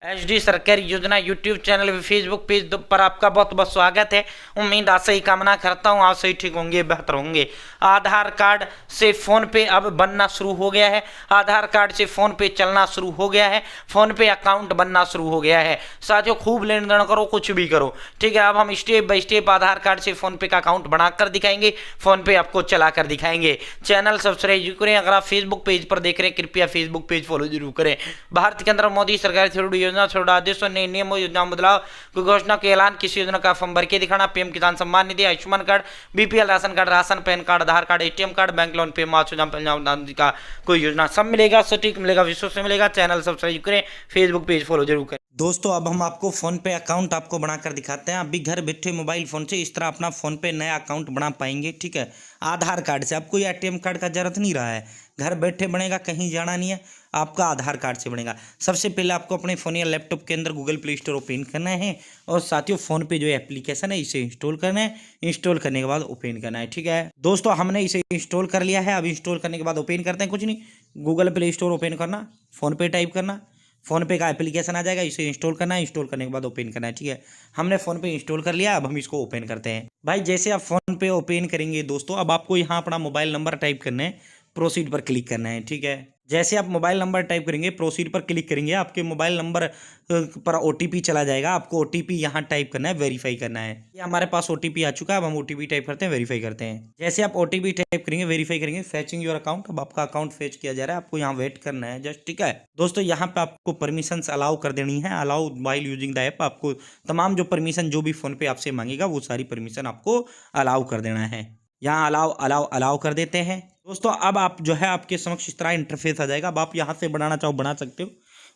HD सरकारी योजना YouTube channel व फेसबुक पेज पर आपका बहुत बहुत स्वागत है। उम्मीद आशा ही कामना करता हूँ आप सही ठीक होंगे, बेहतर होंगे। आधार कार्ड से फ़ोन पे अब बनना शुरू हो गया है। आधार कार्ड से फ़ोन पे चलना शुरू हो गया है। फ़ोन पे अकाउंट बनना शुरू हो गया है। साथियों खूब लेन देन करो, कुछ भी करो, ठीक है। अब हम step by step Aadhaar card से फ़ोन पे का अकाउंट बनाकर दिखाएंगे, फ़ोन पे आपको चला कर दिखाएंगे। चैनल सब्सक्राइब करें। अगर आप फेसबुक पेज पर देख रहे हैं कृपया फेसबुक पेज फॉलो जरूर करें। भारत के अंदर मोदी सरकार छोड़ी योजना छोड़ा आदेशों ने नियमों योजना बदलाव की घोषणा के ऐलान, किसी योजना का फॉर्म भर के दिखाना, PM Kisan Samman Nidhi, Ayushman card, BPL ration card, ration PAN card, Aadhaar card, ATM card, bank loan पे मासूजाम पंजाब का कोई योजना सब मिलेगा, सटीक मिलेगा, विश्वास से मिलेगा। चैनल सब्सक्राइब करें, फेसबुक पेज फॉलो जरूर करें। दोस्तों अब हम आपको फोन पे अकाउंट आपको बनाकर दिखाते हैं। अभी घर बैठे मोबाइल फोन से इस तरह अपना फोन पे नया अकाउंट बना पाएंगे, ठीक है। आधार कार्ड से, आपको एटीएम कार्ड का जरूरत नहीं रहा है, घर बैठे बनेगा, कहीं जाना नहीं है, आपका आधार कार्ड से बनेगा। सबसे पहले आपको अपने फ़ोन या लैपटॉप के अंदर गूगल प्ले स्टोर ओपन करना है और साथियों फ़ोन पे जो एप्लीकेशन है इसे इंस्टॉल करना है। इंस्टॉल करने के बाद ओपन करना है, ठीक है दोस्तों। हमने इसे इंस्टॉल कर लिया है। अब इंस्टॉल करने के बाद ओपन करते हैं। कुछ नहीं, गूगल प्ले स्टोर ओपन करना, फ़ोन पे टाइप करना, फ़ोन पे का एप्लीकेशन आ जाएगा, इसे इंस्टॉल करना है। इंस्टॉल करने के बाद ओपन करना है, ठीक है। हमने फ़ोन पे इंस्टॉल कर लिया। अब हम इसको ओपन करते हैं। भाई जैसे आप फ़ोन पे ओपन करेंगे दोस्तों, अब आपको यहाँ अपना मोबाइल नंबर टाइप करना है, प्रोसीड पर क्लिक करना है, ठीक है। जैसे आप मोबाइल नंबर टाइप करेंगे, प्रोसीड पर क्लिक करेंगे, आपके मोबाइल नंबर पर ओटीपी चला जाएगा। आपको ओटीपी यहाँ टाइप करना है, वेरीफाई करना है। ये हमारे पास ओटीपी आ चुका है। अब हम ओटीपी टाइप करते हैं, वेरीफाई करते हैं। जैसे आप ओटीपी टाइप करेंगे, वेरीफाई करेंगे, फेचिंग योर अकाउंट। अब आपका अकाउंट फेच किया जा रहा है, आपको यहाँ वेट करना है जस्ट, ठीक है दोस्तों। यहाँ पे आपको परमिशन अलाउ कर देनी है, allow while using the app. आपको तमाम जो परमिशन जो भी फोन पे आपसे मांगेगा वो सारी परमिशन आपको अलाउ कर देना है। यहाँ अलाउ अलाउ अलाउ कर देते हैं दोस्तों। अब आप जो है आपके समक्ष इस तरह इंटरफेस आ जाएगा। अब आप यहाँ से बनाना चाहो बना सकते हो,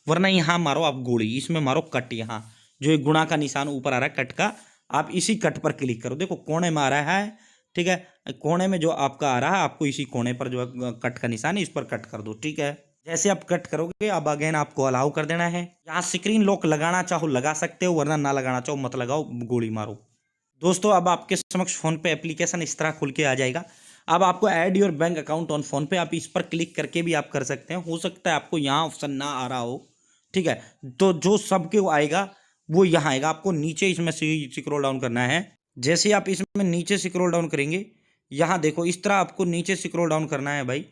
वरना यहाँ मारो आप गोली, इसमें मारो कट। यहाँ जो एक गुणा का निशान ऊपर आ रहा है कट का, आप इसी कट पर क्लिक करो। देखो कोने में आ रहा है, ठीक है। कोने में जो आपका आ रहा है, आपको इसी कोने पर जो है कट का निशान है, इस पर कट कर दो, ठीक है। जैसे आप कट करोगे, अब अगेन आपको अलाउ कर देना है। यहाँ स्क्रीन लॉक लगाना चाहो लगा सकते हो, वरना ना लगाना चाहो मत लगाओ, गोली मारो दोस्तों। अब आपके समक्ष फोन पे एप्लीकेशन इस तरह खुल के आ जाएगा। अब आपको add your bank account on phone पे, आप इस पर क्लिक करके भी आप कर सकते हैं। हो सकता है आपको यहाँ ऑप्शन ना आ रहा हो, ठीक है। तो जो सबके आएगा वो यहाँ आएगा। आपको नीचे इसमें स्क्रॉल डाउन करना है। जैसे आप इसमें नीचे स्क्रॉल डाउन करेंगे, यहाँ देखो इस तरह आपको नीचे स्क्रॉल डाउन करना है भाई।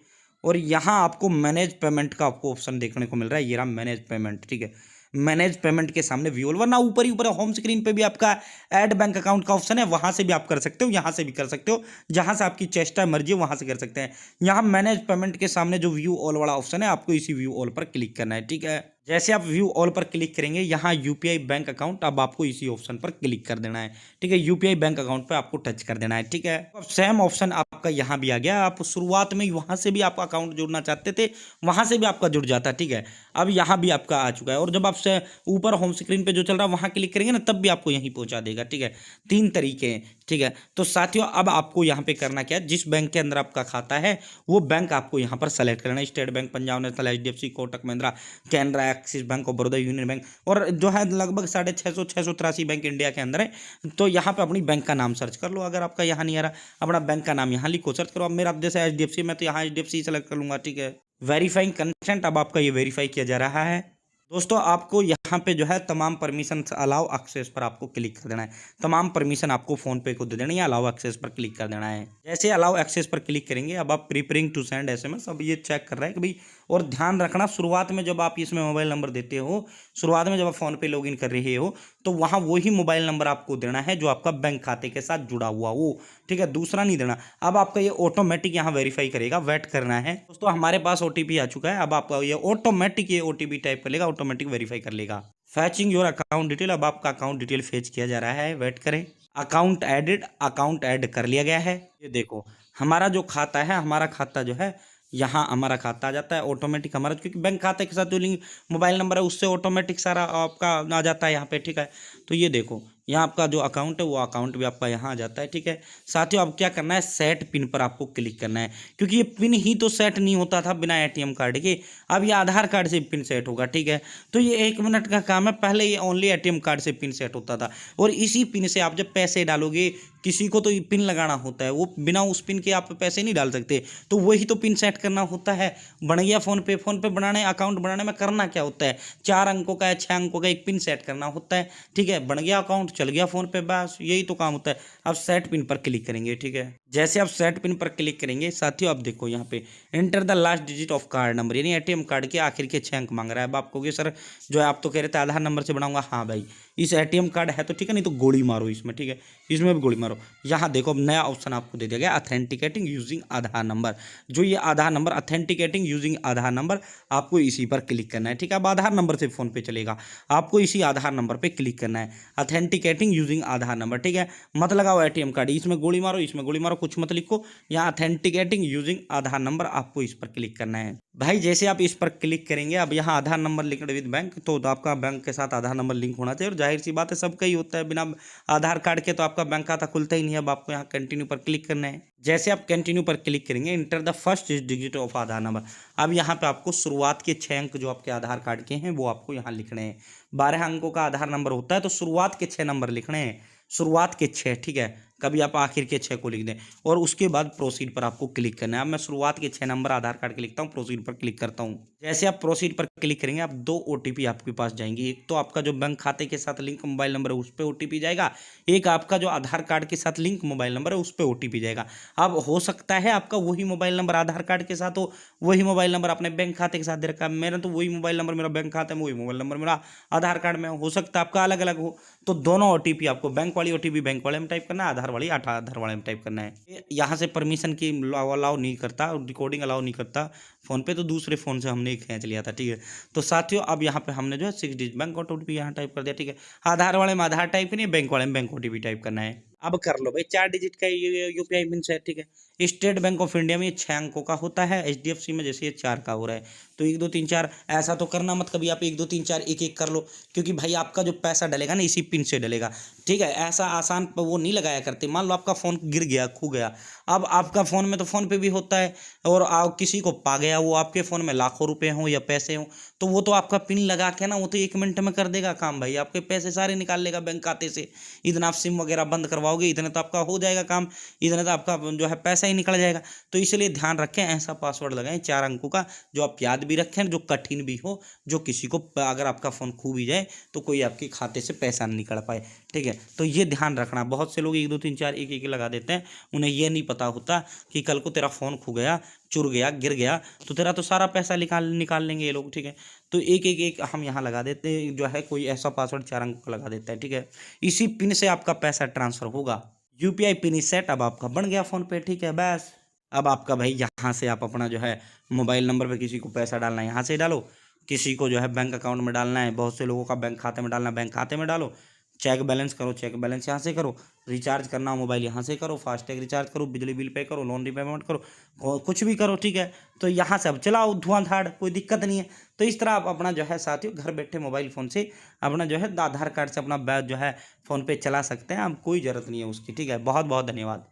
और यहाँ आपको मैनेज पेमेंट का आपको ऑप्शन देखने को मिल रहा है, ये रहा मैनेज पेमेंट, ठीक है। मैनेज पेमेंट के सामने व्यू, वरना ऊपर ही ऊपर होम स्क्रीन पे भी आपका ऐड बैंक अकाउंट का ऑप्शन है, वहां से भी आप कर सकते हो, यहां से भी कर सकते हो, जहां से आपकी चेष्टा मर्जी है वहां से कर सकते हैं। यहाँ मैनेज पेमेंट के सामने जो व्यू ऑल वाला ऑप्शन है, आपको इसी व्यू ऑल पर क्लिक करना है, ठीक है। जैसे आप व्यू ऑल पर क्लिक करेंगे, यहाँ यूपीआई बैंक अकाउंट, अब आपको इसी ऑप्शन पर क्लिक कर देना है, ठीक है। यूपीआई बैंक अकाउंट पे आपको टच कर देना है, ठीक है। अब सेम ऑप्शन आपका यहाँ भी आ गया। आप शुरुआत में वहां से भी आपका अकाउंट जोड़ना चाहते थे, वहां से भी आपका जुड़ जाता, ठीक है। अब यहाँ भी आपका आ चुका है। और जब आप ऊपर होम स्क्रीन पे जो चल रहा है वहां क्लिक करेंगे ना, तब भी आपको यहीं पहुंचा देगा, ठीक है। 3 तरीके हैं, ठीक है। तो साथियों अब आपको यहाँ पे करना क्या है, जिस बैंक के अंदर आपका खाता है वो बैंक आपको यहाँ पर सेलेक्ट करना है। State bank, Punjab national, HDFC, Kotak Mahindra, Canara, axis bank of Baroda, union bank, और जो है लगभग 653 बैंक इंडिया के अंदर है। तो यहाँ पे अपनी बैंक का नाम सर्च कर लो। अगर आपका यहाँ नहीं आ रहा, अपना बैंक का नाम यहाँ लिखो, सर्च करो। अब मेरा जैसे एचडीएफसी, मैं तो यहाँ एचडीएफसी सेलेक्ट कर लूंगा, ठीक है। वेरीफाइंग कंसेंट, अब आपका ये वेरीफाई किया जा रहा है दोस्तों। आपको यहाँ पे जो है तमाम परमिशन अलाउ एक्सेस पर आपको क्लिक कर देना है। तमाम परमिशन आपको फोन पे को दे देनी है, अलाउ एक्सेस पर क्लिक कर देना है। जैसे अलाउ एक्सेस पर क्लिक करेंगे, अब आप प्रीपेयरिंग टू सेंड एसएमएस, अब ये चेक कर रहा है कि भाई। और ध्यान रखना, शुरुआत में जब आप इसमें मोबाइल नंबर देते हो, शुरुआत में जब आप फोन पे लॉगिन कर रहे हो, तो वहाँ वही मोबाइल नंबर आपको देना है जो आपका बैंक खाते के साथ जुड़ा हुआ हो, ठीक है। दूसरा नहीं देना। अब आपका ये ऑटोमेटिक यहाँ वेरीफाई करेगा, वेट करना है दोस्तों। हमारे पास ओटीपी आ चुका है। अब आपका ये ऑटोमेटिक ये ओटीपी टाइप कर लेगा, ऑटोमेटिक वेरीफाई कर लेगा। फैचिंग योर अकाउंट डिटेल, अब आपका अकाउंट डिटेल फेच किया जा रहा है, वेट करें। अकाउंट एडेड, अकाउंट ऐड कर लिया गया है। ये देखो हमारा जो खाता है, हमारा खाता जो है यहाँ हमारा खाता आ जाता है ऑटोमेटिक हमारा, क्योंकि बैंक खाते के साथ जो लिंक मोबाइल नंबर है उससे ऑटोमेटिक सारा आपका आ जाता है यहाँ पे, ठीक है। तो ये देखो यहाँ आपका जो अकाउंट है वो अकाउंट भी आपका यहाँ आ जाता है, ठीक है। साथियों अब क्या करना है, सेट पिन पर आपको क्लिक करना है, क्योंकि ये पिन ही तो सेट नहीं होता था बिना एटीएम कार्ड के, अब ये आधार कार्ड से पिन सेट होगा, ठीक है। तो ये 1 मिनट का काम है, पहले ये ओनली एटीएम कार्ड से पिन सेट होता था, और इसी पिन से आप जब पैसे डालोगे, किसी को तो ये पिन लगाना होता है, वो बिना उस पिन के आप पैसे नहीं डाल सकते, तो वही तो पिन सेट करना होता है। बन गया फोन पे बनाने, अकाउंट बनाने में करना क्या होता है, 4 अंकों का या 6 अंकों का एक पिन सेट करना होता है, ठीक है। बन गया अकाउंट, चल गया फोन पे, बस यही तो काम होता है। अब सेट पिन पर क्लिक करेंगे, ठीक है। जैसे आप सेट पिन पर क्लिक करेंगे साथियों, आप देखो यहाँ पे enter the last digit of card number, यानी एटीएम कार्ड के आखिर के 6 अंक मांग रहा है। अब आप कहोगे सर जो है आप तो कह रहे थे आधार नंबर से बनाऊंगा, हाँ भाई इस एटीएम कार्ड है तो ठीक है, नहीं तो गोली मारो इसमें, ठीक है, इसमें भी गोली मारो। यहाँ देखो अब नया ऑप्शन आपको दे दिया गया, अथेंटिकेटिंग यूजिंग आधार नंबर, जो ये आधार नंबर अथेंटिकेटिंग यूजिंग आधार नंबर, आपको इसी पर क्लिक करना है, ठीक है। अब आधार नंबर से फोन पे चलेगा, आपको इसी आधार नंबर पे क्लिक करना है, अथेंटिकेटिंग यूजिंग आधार नंबर, ठीक है। मत लगाओ एटीएम कार्ड, इसमें गोली मारो, इसमें गोली मारो, कुछ मत लिखो, यहाँ अथेंटिकेटिंग यूजिंग आधार नंबर आपको इस पर क्लिक करना है। भाई जैसे आप इस पर क्लिक करेंगे, अब यहाँ आधार नंबर लिंक्ड विद बैंक, तो आपका बैंक के साथ आधार नंबर लिंक होना चाहिए, और जाहिर सी बात है सबका ही होता है, बिना आधार कार्ड के तो आपका बैंक खाता खुलता ही नहीं है। अब आपको यहाँ कंटिन्यू पर क्लिक करना है। जैसे आप कंटिन्यू पर क्लिक करेंगे, enter the first digit of Aadhaar number, अब यहाँ पे आपको शुरुआत के 6 अंक जो आपके आधार कार्ड के हैं वो आपको यहाँ लिखने हैं। 12 अंकों का आधार नंबर होता है, तो शुरुआत के 6 नंबर लिखने हैं, शुरुआत के 6, ठीक है। कभी आप आखिर के 6 को लिख दें, और उसके बाद प्रोसीड पर आपको क्लिक करना है। अब मैं शुरुआत के 6 नंबर आधार कार्ड के लिखता हूँ, प्रोसीड पर क्लिक करता हूँ। जैसे आप प्रोसीड पर क्लिक करेंगे, आप 2 OTP आपके पास जाएंगे, एक तो आपका जो बैंक खाते के साथ लिंक मोबाइल नंबर है उस पर OTP जाएगा, एक आपका जो आधार कार्ड के साथ लिंक मोबाइल नंबर है उस पर OTP जाएगा। अब हो सकता है आपका वही मोबाइल नंबर आधार कार्ड के साथ हो, वही मोबाइल नंबर अपने बैंक खाते के साथ दे रखा है, मेरा तो वही मोबाइल नंबर मेरा बैंक खाता में, वही मोबाइल नंबर मेरा आधार कार्ड में हो सकता है आपका अलग अलग हो, तो दोनों OTP आपको, बैंक वाली OTP बैंक वाले में टाइप करना है, आधार वाली आधार वाले में टाइप करना है। यहाँ से परमिशन की अलाउ नहीं करता, रिकॉर्डिंग अलाउ नहीं करता फोन पे, तो दूसरे फोन से हमने खींच लिया था, ठीक है। तो साथियों अब यहाँ पे हमने जो है 6 डिजिट बैंक OTP यहाँ टाइप कर दिया, ठीक है। आधार वाले में आधार टाइप करनी है, बैंक वाले में बैंक OTP टाइप करना है। अब कर लो भाई, 4 डिजिट का UPI पिन है, ठीक है। स्टेट बैंक ऑफ इंडिया में ये 6 अंकों का होता है, HDFC में जैसे ये 4 का हो रहा है, तो 1 2 3 4 ऐसा तो करना मत कभी आप 1 2 3 4 एक एक कर लो, क्योंकि भाई आपका जो पैसा डलेगा ना इसी पिन से डलेगा, ठीक है। ऐसा आसान वो नहीं लगाया करते, मान लो आपका फ़ोन गिर गया, खो गया, अब आपका फ़ोन में तो फ़ोन पे भी होता है, और आप किसी को पा गया, वो आपके फ़ोन में लाखों रुपए हों या पैसे हों, तो वो तो आपका पिन लगा के ना वो तो 1 मिनट में कर देगा काम भाई, आपके पैसे सारे निकाल लेगा बैंक खाते से। इतना आप सिम वगैरह बंद करवाओगे, इतने तो आपका हो जाएगा काम, इतने तो आपका जो है पैसा ही निकल जाएगा। तो इसलिए ध्यान रखें, ऐसा पासवर्ड लगाएं 4 अंकों का, जो आप याद भी रखें, जो कठिन भी हो, जो किसी को अगर आपका फ़ोन खो भी जाए तो कोई आपके खाते से पैसा नहीं निकल पाए, ठीक है। तो ये ध्यान रखना, बहुत से लोग 1 2 3 4 एक एक लगा देते हैं, उन्हें ये नहीं पता होता कि कल को तेरा फ़ोन खो गया, चुर गया, गिर गया, तो तेरा तो सारा पैसा निकाल लेंगे ये लोग, ठीक है। तो एक हम यहाँ लगा देते हैं, जो है कोई ऐसा पासवर्ड 4 अंक का लगा देता है, ठीक है। इसी पिन से आपका पैसा ट्रांसफ़र होगा। UPI पिन सेट अब आपका बन गया फ़ोन पे, ठीक है। बस अब आपका भाई यहाँ से आप अपना जो है मोबाइल नंबर पे किसी को पैसा डालना है यहाँ से डालो, किसी को जो है बैंक अकाउंट में डालना है, बहुत से लोगों का बैंक खाते में डालना है, बैंक खाते में डालो, चेक बैलेंस करो, चेक बैलेंस यहाँ से करो, रिचार्ज करना हो मोबाइल यहाँ से करो, फास्टैग रिचार्ज करो, बिजली बिल पे करो, लोन रीपेमेंट करो, कुछ भी करो, ठीक है। तो यहाँ से अब चलाओ धुआंधाड़, कोई दिक्कत नहीं है। तो इस तरह आप अपना जो है साथियों घर बैठे मोबाइल फ़ोन से अपना जो है आधार कार्ड से अपना जो है फ़ोन पे चला सकते हैं, अब कोई ज़रूरत नहीं है उसकी, ठीक है। बहुत बहुत धन्यवाद।